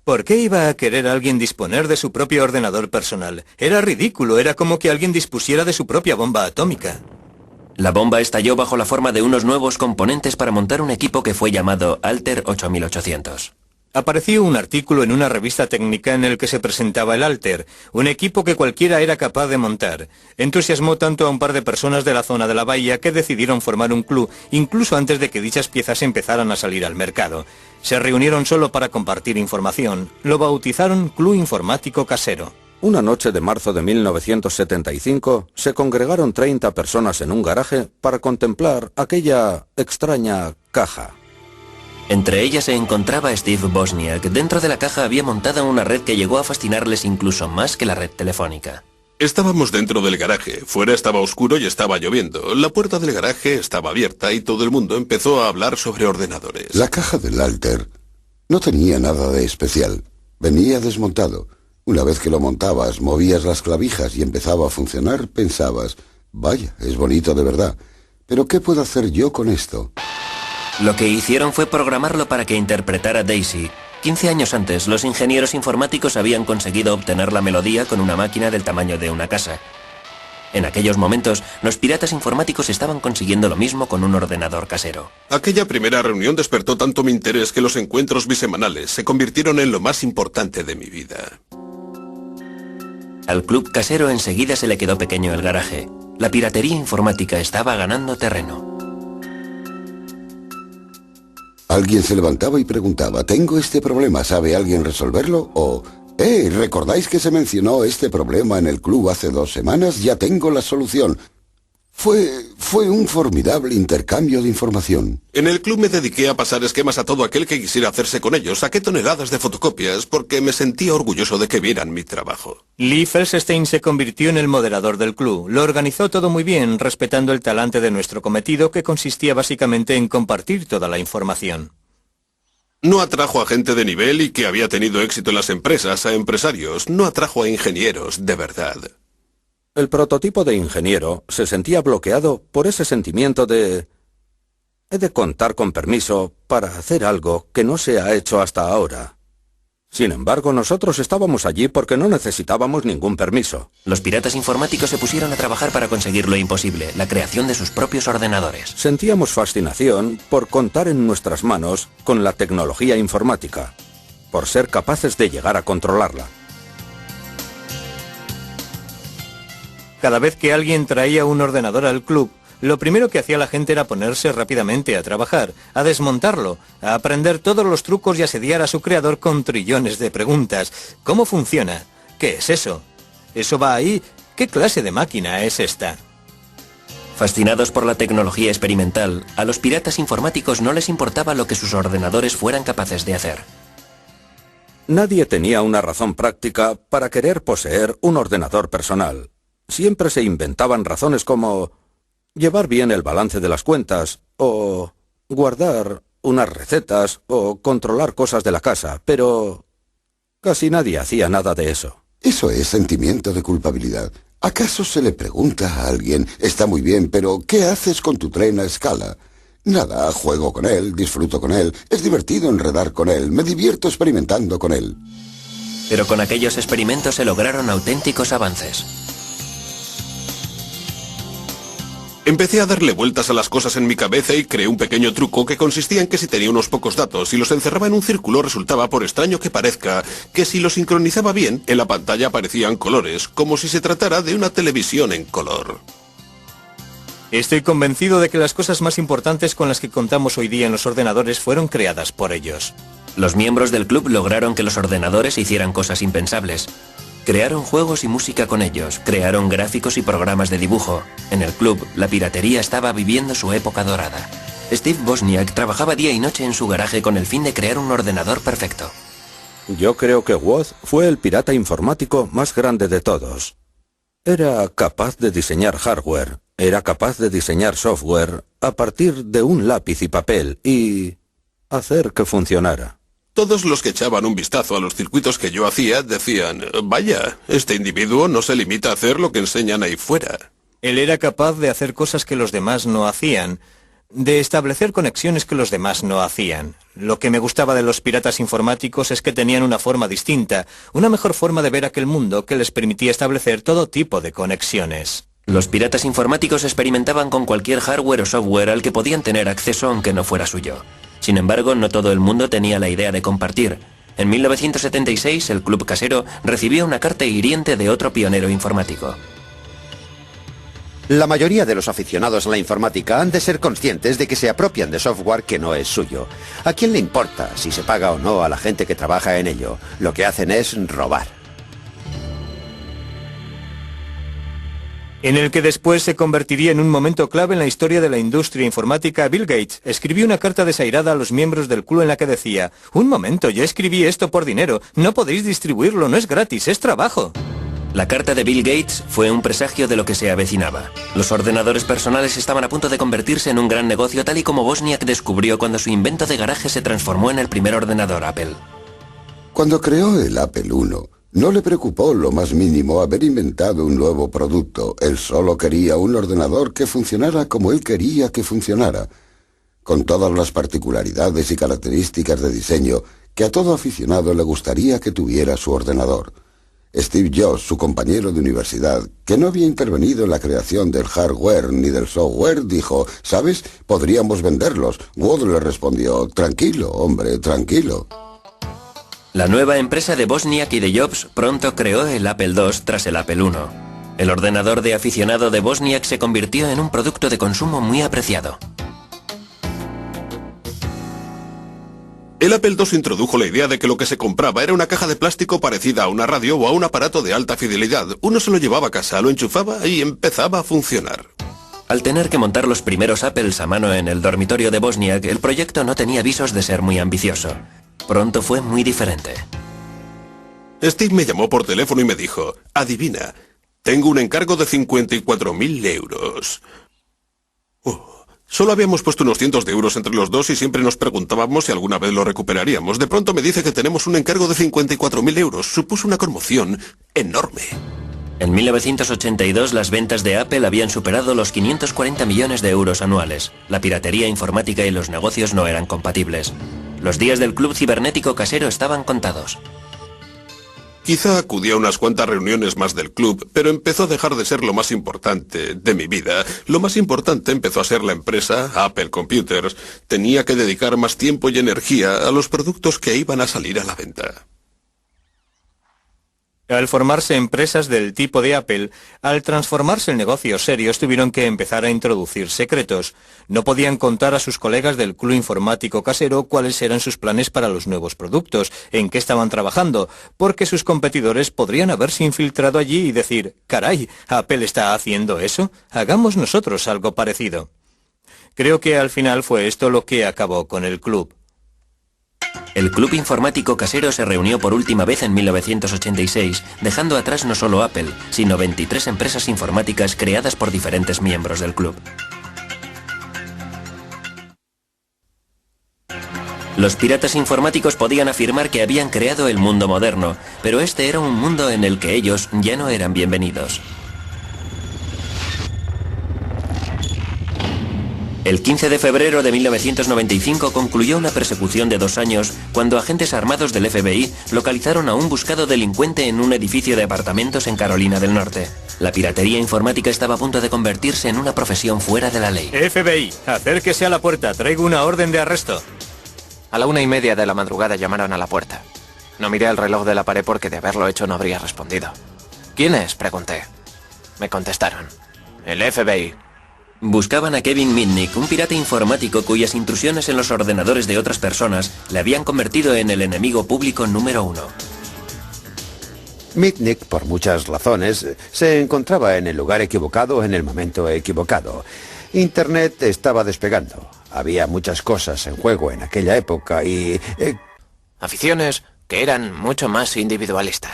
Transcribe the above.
¿Por qué iba a querer alguien disponer de su propio ordenador personal? Era ridículo, era como que alguien dispusiera de su propia bomba atómica. La bomba estalló bajo la forma de unos nuevos componentes para montar un equipo que fue llamado Altair 8800. Apareció un artículo en una revista técnica en el que se presentaba el Altair, un equipo que cualquiera era capaz de montar. Entusiasmó tanto a un par de personas de la zona de la bahía que decidieron formar un club, incluso antes de que dichas piezas empezaran a salir al mercado. Se reunieron solo para compartir información. Lo bautizaron Club Informático Casero. Una noche de marzo de 1975 se congregaron 30 personas en un garaje para contemplar aquella extraña caja. Entre ellas se encontraba Steve Wozniak. Dentro de la caja había montado una red que llegó a fascinarles incluso más que la red telefónica. Estábamos dentro del garaje. Fuera estaba oscuro y estaba lloviendo. La puerta del garaje estaba abierta y todo el mundo empezó a hablar sobre ordenadores. La caja del Altair no tenía nada de especial. Venía desmontado. Una vez que lo montabas, movías las clavijas y empezaba a funcionar, pensabas, vaya, es bonito de verdad. Pero ¿qué puedo hacer yo con esto? Lo que hicieron fue programarlo para que interpretara Daisy. 15 años antes, los ingenieros informáticos habían conseguido obtener la melodía con una máquina del tamaño de una casa. En aquellos momentos, los piratas informáticos estaban consiguiendo lo mismo con un ordenador casero. Aquella primera reunión despertó tanto mi interés que los encuentros bisemanales se convirtieron en lo más importante de mi vida. Al club casero enseguida se le quedó pequeño el garaje. La piratería informática estaba ganando terreno. Alguien se levantaba y preguntaba, ¿tengo este problema? ¿Sabe alguien resolverlo? O, ¿recordáis que se mencionó este problema en el club hace 2 semanas? Ya tengo la solución. Fue un formidable intercambio de información. En el club me dediqué a pasar esquemas a todo aquel que quisiera hacerse con ellos. Saqué toneladas de fotocopias porque me sentía orgulloso de que vieran mi trabajo. Lee Felsenstein se convirtió en el moderador del club. Lo organizó todo muy bien, respetando el talante de nuestro cometido, que consistía básicamente en compartir toda la información. No atrajo a gente de nivel y que había tenido éxito en las empresas, a empresarios. No atrajo a ingenieros, de verdad. El prototipo de ingeniero se sentía bloqueado por ese sentimiento de... he de contar con permiso para hacer algo que no se ha hecho hasta ahora. Sin embargo, nosotros estábamos allí porque no necesitábamos ningún permiso. Los piratas informáticos se pusieron a trabajar para conseguir lo imposible, la creación de sus propios ordenadores. Sentíamos fascinación por contar en nuestras manos con la tecnología informática, por ser capaces de llegar a controlarla. Cada vez que alguien traía un ordenador al club, lo primero que hacía la gente era ponerse rápidamente a trabajar, a desmontarlo, a aprender todos los trucos y asediar a su creador con trillones de preguntas. ¿Cómo funciona? ¿Qué es eso? ¿Eso va ahí? ¿Qué clase de máquina es esta? Fascinados por la tecnología experimental, a los piratas informáticos no les importaba lo que sus ordenadores fueran capaces de hacer. Nadie tenía una razón práctica para querer poseer un ordenador personal. Siempre se inventaban razones como llevar bien el balance de las cuentas, o guardar unas recetas, o controlar cosas de la casa, pero casi nadie hacía nada de eso. Eso es sentimiento de culpabilidad. ¿Acaso se le pregunta a alguien, está muy bien, pero ¿qué haces con tu tren a escala? Nada, juego con él, disfruto con él, es divertido enredar con él, me divierto experimentando con él. Pero con aquellos experimentos se lograron auténticos avances. Empecé a darle vueltas a las cosas en mi cabeza y creé un pequeño truco que consistía en que si tenía unos pocos datos y los encerraba en un círculo, resultaba, por extraño que parezca, que si los sincronizaba bien, en la pantalla aparecían colores, como si se tratara de una televisión en color. Estoy convencido de que las cosas más importantes con las que contamos hoy día en los ordenadores fueron creadas por ellos. Los miembros del club lograron que los ordenadores hicieran cosas impensables. Crearon juegos y música con ellos, crearon gráficos y programas de dibujo. En el club, la piratería estaba viviendo su época dorada. Steve Wozniak trabajaba día y noche en su garaje con el fin de crear un ordenador perfecto. Yo creo que Woz fue el pirata informático más grande de todos. Era capaz de diseñar hardware, era capaz de diseñar software a partir de un lápiz y papel y hacer que funcionara. Todos los que echaban un vistazo a los circuitos que yo hacía decían, vaya, este individuo no se limita a hacer lo que enseñan ahí fuera. Él era capaz de hacer cosas que los demás no hacían, de establecer conexiones que los demás no hacían. Lo que me gustaba de los piratas informáticos es que tenían una forma distinta, una mejor forma de ver aquel mundo que les permitía establecer todo tipo de conexiones. Los piratas informáticos experimentaban con cualquier hardware o software al que podían tener acceso aunque no fuera suyo. Sin embargo, no todo el mundo tenía la idea de compartir. En 1976, el Club Casero recibió una carta hiriente de otro pionero informático. La mayoría de los aficionados a la informática han de ser conscientes de que se apropian de software que no es suyo. ¿A quién le importa si se paga o no a la gente que trabaja en ello? Lo que hacen es robar. En el que después se convertiría en un momento clave en la historia de la industria informática, Bill Gates escribió una carta desairada a los miembros del club en la que decía: «Un momento, yo escribí esto por dinero, no podéis distribuirlo, no es gratis, es trabajo». La carta de Bill Gates fue un presagio de lo que se avecinaba. Los ordenadores personales estaban a punto de convertirse en un gran negocio, tal y como Wozniak descubrió cuando su invento de garaje se transformó en el primer ordenador Apple. Cuando creó el Apple I, no le preocupó lo más mínimo haber inventado un nuevo producto. Él solo quería un ordenador que funcionara como él quería que funcionara, con todas las particularidades y características de diseño que a todo aficionado le gustaría que tuviera su ordenador. Steve Jobs, su compañero de universidad, que no había intervenido en la creación del hardware ni del software, dijo: «¿Sabes? Podríamos venderlos». Wood le respondió: «Tranquilo, hombre, tranquilo». La nueva empresa de Wozniak y de Jobs pronto creó el Apple II tras el Apple I. El ordenador de aficionado de Wozniak se convirtió en un producto de consumo muy apreciado. El Apple II introdujo la idea de que lo que se compraba era una caja de plástico parecida a una radio o a un aparato de alta fidelidad. Uno se lo llevaba a casa, lo enchufaba y empezaba a funcionar. Al tener que montar los primeros Apples a mano en el dormitorio de Wozniak, el proyecto no tenía visos de ser muy ambicioso. Pronto fue muy diferente. Steve me llamó por teléfono y me dijo: «Adivina, tengo un encargo de 54.000 euros». Solo habíamos puesto unos cientos de euros entre los dos y siempre nos preguntábamos si alguna vez lo recuperaríamos. De pronto me dice que tenemos un encargo de 54.000 euros. Supuso una conmoción enorme. En 1982 las ventas de Apple habían superado los 540 millones de euros anuales. La piratería informática y los negocios no eran compatibles. Los días del club cibernético casero estaban contados. Quizá acudí a unas cuantas reuniones más del club, pero empezó a dejar de ser lo más importante de mi vida. Lo más importante empezó a ser la empresa, Apple Computers. Tenía que dedicar más tiempo y energía a los productos que iban a salir a la venta. Al formarse empresas del tipo de Apple, al transformarse en negocios serios, tuvieron que empezar a introducir secretos. No podían contar a sus colegas del club informático casero cuáles eran sus planes para los nuevos productos, en qué estaban trabajando, porque sus competidores podrían haberse infiltrado allí y decir: «Caray, ¿Apple está haciendo eso? Hagamos nosotros algo parecido». Creo que al final fue esto lo que acabó con el club. El club informático casero se reunió por última vez en 1986, dejando atrás no solo Apple, sino 23 empresas informáticas creadas por diferentes miembros del club. Los piratas informáticos podían afirmar que habían creado el mundo moderno, pero este era un mundo en el que ellos ya no eran bienvenidos. El 15 de febrero de 1995 concluyó una persecución de 2 años cuando agentes armados del FBI localizaron a un buscado delincuente en un edificio de apartamentos en Carolina del Norte. La piratería informática estaba a punto de convertirse en una profesión fuera de la ley. FBI, acérquese a la puerta, traigo una orden de arresto. A la 1:30 de la madrugada llamaron a la puerta. No miré el reloj de la pared porque de haberlo hecho no habría respondido. ¿Quién es?, pregunté. Me contestaron: el FBI. Buscaban a Kevin Mitnick, un pirata informático cuyas intrusiones en los ordenadores de otras personas le habían convertido en el enemigo público número 1. Mitnick, por muchas razones, se encontraba en el lugar equivocado en el momento equivocado. Internet estaba despegando. Había muchas cosas en juego en aquella época y... Aficiones que eran mucho más individualistas.